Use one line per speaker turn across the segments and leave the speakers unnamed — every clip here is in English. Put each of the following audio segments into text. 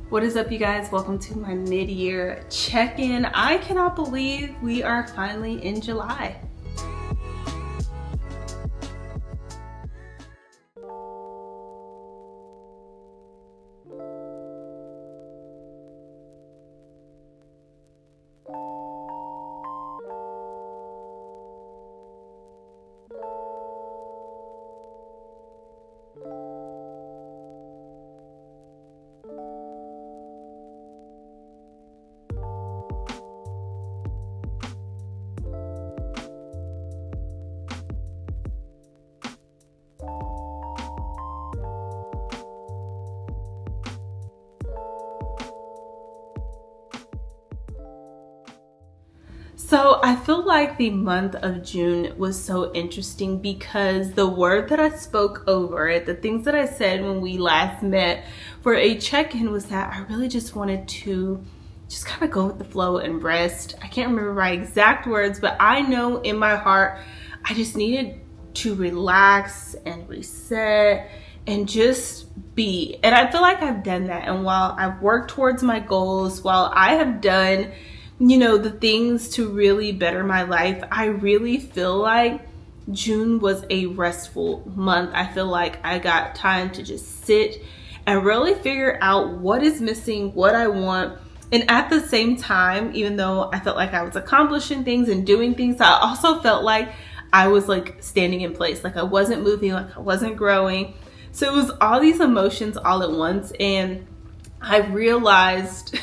What is up, you guys? Welcome to my mid-year check-in. I cannot believe we are finally in July. So I feel like the month of June was so interesting because the word that I spoke over it, the things that I said when we last met for a check-in, was that I really just wanted to just kind of go with the flow and rest. I can't remember my exact words, but I know in my heart I just needed to relax and reset and just be. And I feel like I've done that. And while I've worked towards my goals, while I have done the things to really better my life, I really feel like June was a restful month. I feel like I got time to just sit and really figure out what is missing, what I want. And at the same time, even though I felt like I was accomplishing things and doing things, I also felt like I was like standing in place, like I wasn't moving, like I wasn't growing. So it was all these emotions all at once. And I realized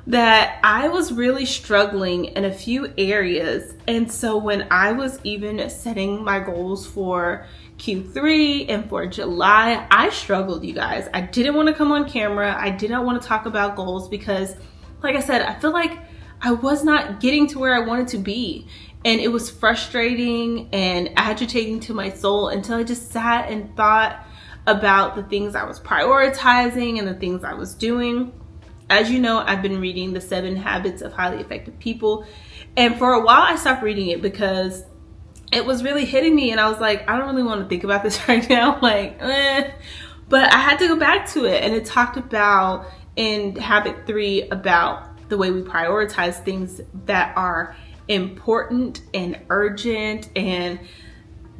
that I was really struggling in a few areas. And so when I was even setting my goals for Q3 and for July, I struggled, you guys. I didn't want to come on camera. I did not want to talk about goals because, like I said, I feel like I was not getting to where I wanted to be. And it was frustrating and agitating to my soul until I just sat and thought about the things I was prioritizing and the things I was doing. As you know, I've been reading The 7 Habits of Highly Effective People. And for a while, I stopped reading it because it was really hitting me. And I was like, I don't really want to think about this right now. But I had to go back to it. And it talked about in Habit 3 about the way we prioritize things that are important and urgent, and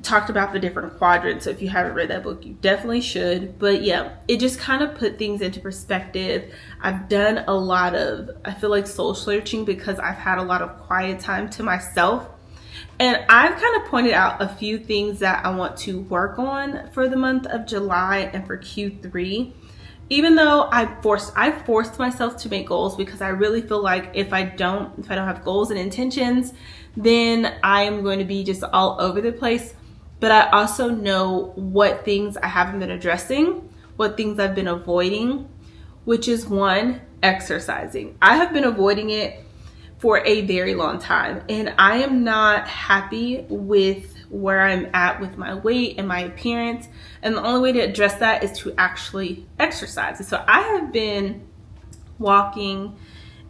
talked about the different quadrants. So if you haven't read that book, you definitely should. But yeah, it just kind of put things into perspective. I've done a lot of, I feel like, soul searching because I've had a lot of quiet time to myself. And I've kind of pointed out a few things that I want to work on for the month of July and for Q3. Even though I forced myself to make goals, because I really feel like if I don't have goals and intentions, then I am going to be just all over the place. But I also know what things I haven't been addressing, what things I've been avoiding, which is one, exercising. I have been avoiding it for a very long time, and I am not happy with where I'm at with my weight and my appearance. And the only way to address that is to actually exercise. And so I have been walking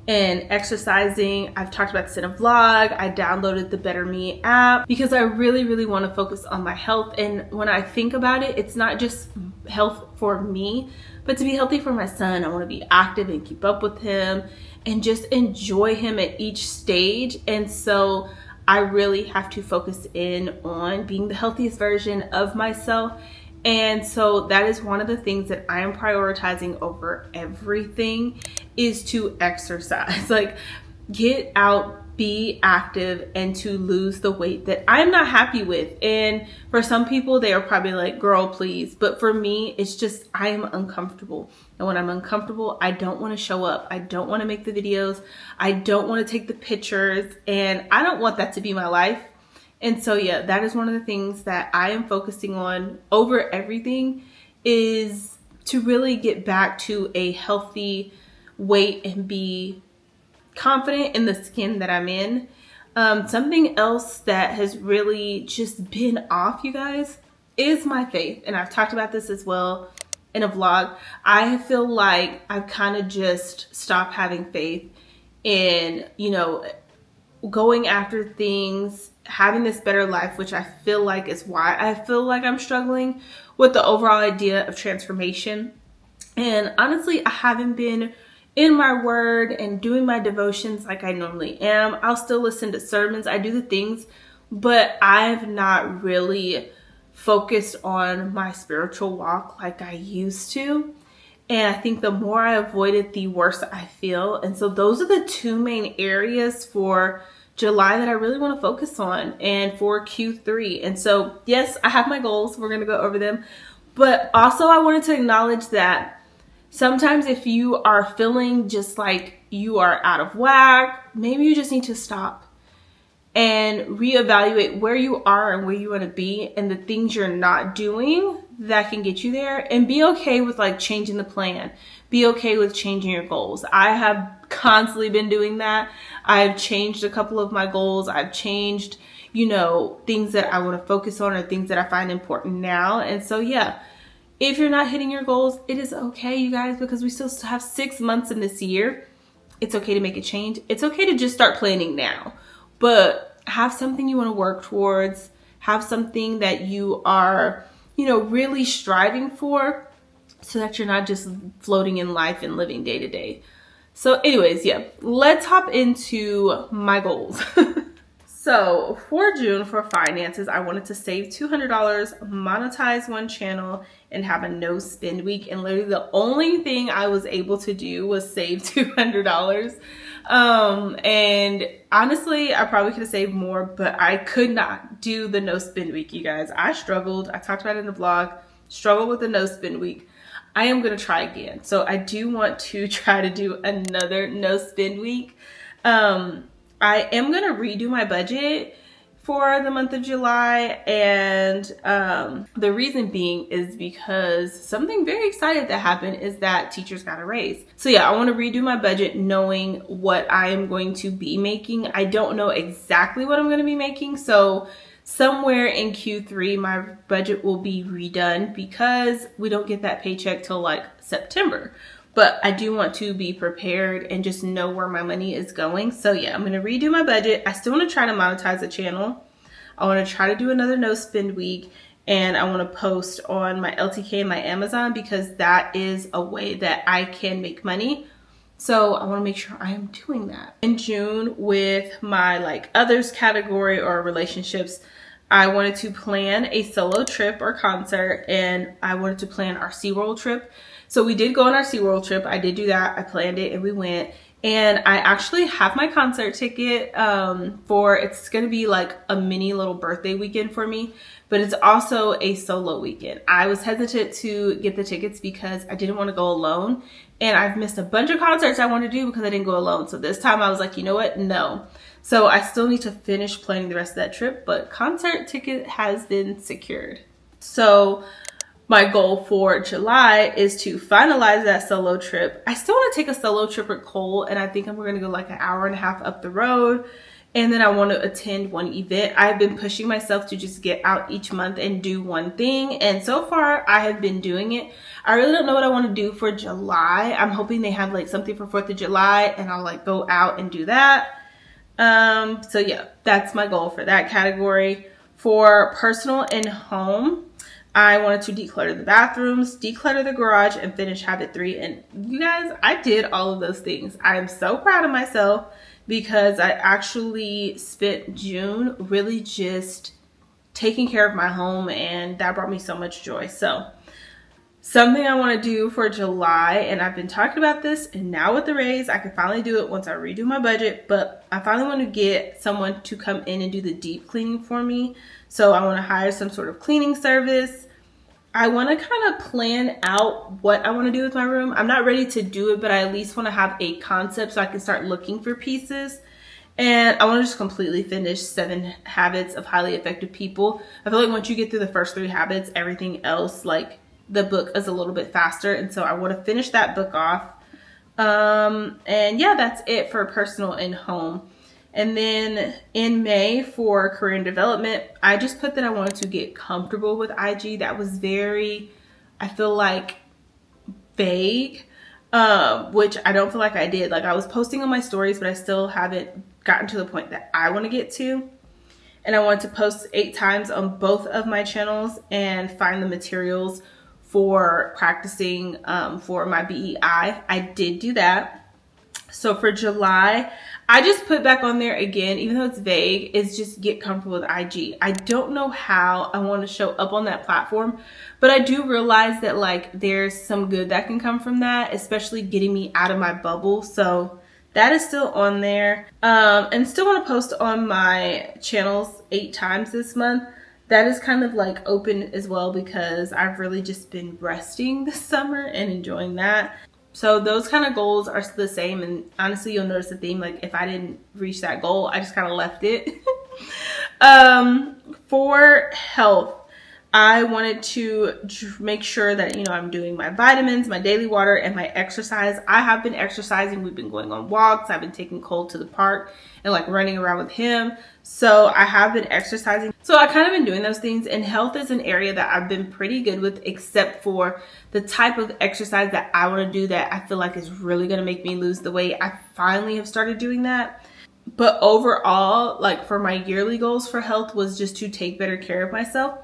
and exercising. I've talked about this in a vlog. I downloaded the Better Me app because I really, really want to focus on my health. And when I think about it, it's not just health for me, but to be healthy for my son. I want to be active and keep up with him and just enjoy him at each stage. And so I really have to focus in on being the healthiest version of myself. And so that is one of the things that I am prioritizing over everything, is to exercise. Like, get out, be active, and to lose the weight that I'm not happy with. And for some people, they are probably like, girl, please. But for me, it's just, I am uncomfortable. And when I'm uncomfortable, I don't want to show up. I don't want to make the videos. I don't want to take the pictures. And I don't want that to be my life. And so, yeah, that is one of the things that I am focusing on over everything, is to really get back to a healthy weight and be confident in the skin that I'm in. Something else that has really just been off, you guys, is my faith. And I've talked about this as well in a vlog. I feel like I've kind of just stopped having faith in, going after things, having this better life, which I feel like is why I feel like I'm struggling with the overall idea of transformation. And honestly, I haven't been in my word and doing my devotions like I normally am. I'll still listen to sermons, I do the things, but I've not really focused on my spiritual walk like I used to. And I think the more I avoid it, the worse I feel. And so those are the two main areas for July that I really want to focus on, and for Q3. And so, yes, I have my goals. We're going to go over them. But also, I wanted to acknowledge that sometimes if you are feeling just like you are out of whack, maybe you just need to stop and reevaluate where you are and where you want to be and the things you're not doing that can get you there, and be okay with like changing the plan. Be okay with changing your goals. I have constantly been doing that. I've changed a couple of my goals. I've changed, things that I want to focus on or things that I find important now. And so, yeah, if you're not hitting your goals, it is okay, you guys, because we still have 6 months in this year. It's okay to make a change. It's okay to just start planning now, but have something you want to work towards. Have something that you are, really striving for, so that you're not just floating in life and living day to day. So anyways, yeah, let's hop into my goals. So for June, for finances, I wanted to save $200, monetize one channel, and have a no spend week. And literally the only thing I was able to do was save $200. And honestly, I probably could have saved more, but I could not do the no spend week, you guys. I struggled. I talked about it in the vlog, struggled with the no spend week. I am going to try again. So I do want to try to do another no spend week. I am going to redo my budget for the month of July. And the reason being is because something very exciting that happened is that teachers got a raise. So yeah, I want to redo my budget knowing what I am going to be making. I don't know exactly what I'm going to be making. So somewhere in Q3, my budget will be redone because we don't get that paycheck till like September. But I do want to be prepared and just know where my money is going. So yeah, I'm going to redo my budget. I still want to try to monetize the channel. I want to try to do another no spend week. And I want to post on my LTK and my Amazon, because that is a way that I can make money. So I want to make sure I am doing that. In June, with my like others category or relationships, I wanted to plan a solo trip or concert, and I wanted to plan our SeaWorld trip. So we did go on our SeaWorld trip. I did do that. I planned it and we went. And I actually have my concert ticket it's going to be like a mini little birthday weekend for me, but it's also a solo weekend. I was hesitant to get the tickets because I didn't want to go alone. And I've missed a bunch of concerts I want to do because I didn't go alone. So this time I was like, you know what? No. So I still need to finish planning the rest of that trip, but concert ticket has been secured. So my goal for July is to finalize that solo trip. I still want to take a solo trip with Cole, and I think I'm going to go like an hour and a half up the road. And then I want to attend one event. I've been pushing myself to just get out each month and do one thing. And so far I have been doing it. I really don't know what I want to do for July. I'm hoping they have like something for 4th of July and I'll like go out and do that. So yeah, that's my goal for that category. For personal and home, I wanted to declutter the bathrooms, declutter the garage, and finish habit 3. And you guys, I did all of those things. I am so proud of myself because I actually spent June really just taking care of my home, and that brought me so much joy. So something I want to do for July, and I've been talking about this, and now with the raise, I can finally do it once I redo my budget, but I finally want to get someone to come in and do the deep cleaning for me. So I want to hire some sort of cleaning service. I want to kind of plan out what I want to do with my room. I'm not ready to do it, but I at least want to have a concept so I can start looking for pieces. And I want to just completely finish 7 Habits of Highly Effective People. I feel like once you get through the first 3 habits, everything else, like the book, is a little bit faster. And so I want to finish that book off. And yeah, that's it for personal and home. And then in May, for career and development, I just put that I wanted to get comfortable with IG. That was very, I feel like, vague, which I don't feel like I did. Like, I was posting on my stories, but I still haven't gotten to the point that I want to get to. And I want to post 8 times on both of my channels and find the materials for practicing for my BEI. I did do that. So for July, I just put back on there again, even though it's vague, is just get comfortable with IG. I don't know how I want to show up on that platform, but I do realize that like there's some good that can come from that, especially getting me out of my bubble. So that is still on there. And still want to post on my channels 8 times this month. That is kind of like open as well because I've really just been resting this summer and enjoying that. So those kind of goals are still the same, and honestly you'll notice a theme. Like if I didn't reach that goal, I just kind of left it. For health, I wanted to make sure that, you know, I'm doing my vitamins, my daily water, and my exercise. I have been exercising. We've been going on walks. I've been taking Cole to the park and like running around with him. So I have been exercising. So I kind of been doing those things, and health is an area that I've been pretty good with, except for the type of exercise that I want to do that I feel like is really going to make me lose the weight. I finally have started doing that. But overall, like for my yearly goals for health was just to take better care of myself.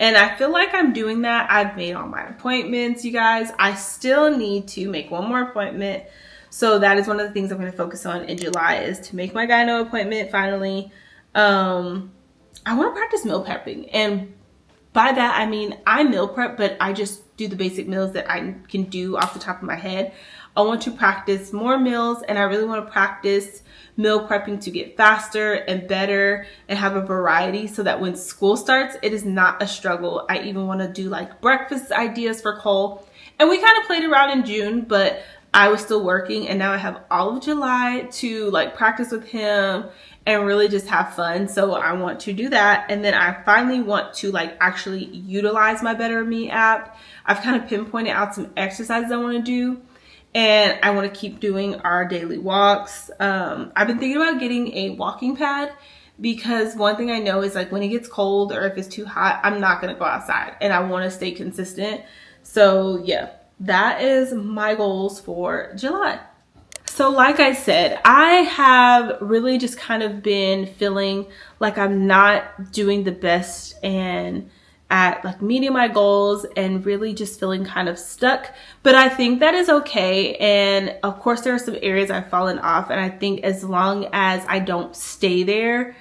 And I feel like I'm doing that. I've made all my appointments, you guys. I still need to make one more appointment. So that is one of the things I'm going to focus on in July, is to make my gyno appointment finally. I want to practice meal prepping. And by that, I mean, I meal prep, but I just do the basic meals that I can do off the top of my head. I want to practice more meals, and I really want to practice meal prepping to get faster and better and have a variety so that when school starts, it is not a struggle. I even want to do like breakfast ideas for Cole. And we kind of played around in June, but I was still working, and now I have all of July to like practice with him and really just have fun. So I want to do that. And then I finally want to like actually utilize my Better Me app. I've kind of pinpointed out some exercises I want to do, and I want to keep doing our daily walks. I've been thinking about getting a walking pad, because one thing I know is like when it gets cold or if it's too hot, I'm not going to go outside, and I want to stay consistent. So yeah, that is my goals for July. So like I said, I have really just kind of been feeling like I'm not doing the best and at like meeting my goals, and really just feeling kind of stuck. But I think that is okay. And of course there are some areas I've fallen off, and I think as long as I don't stay there,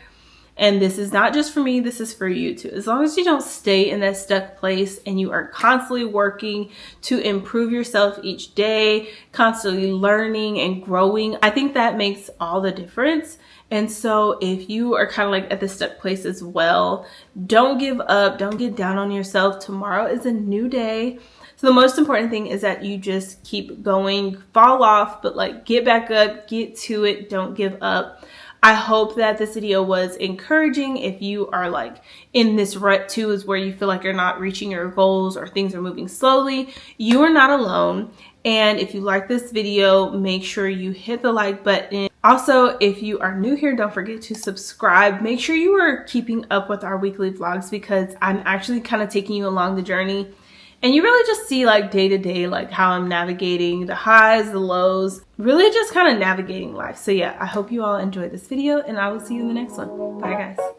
and this is not just for me, this is for you too. As long as you don't stay in that stuck place and you are constantly working to improve yourself each day, constantly learning and growing, I think that makes all the difference. And so if you are kind of like at the stuck place as well, don't give up, don't get down on yourself. Tomorrow is a new day. So the most important thing is that you just keep going, fall off, but like get back up, get to it, don't give up. I hope that this video was encouraging. If you are like in this rut too, is where you feel like you're not reaching your goals or things are moving slowly, you are not alone. And if you like this video, make sure you hit the like button. Also, if you are new here, don't forget to subscribe. Make sure you are keeping up with our weekly vlogs, because I'm actually kind of taking you along the journey. And you really just see like day to day, like how I'm navigating the highs, the lows, really just kind of navigating life. So yeah, I hope you all enjoyed this video, and I will see you in the next one. Bye guys.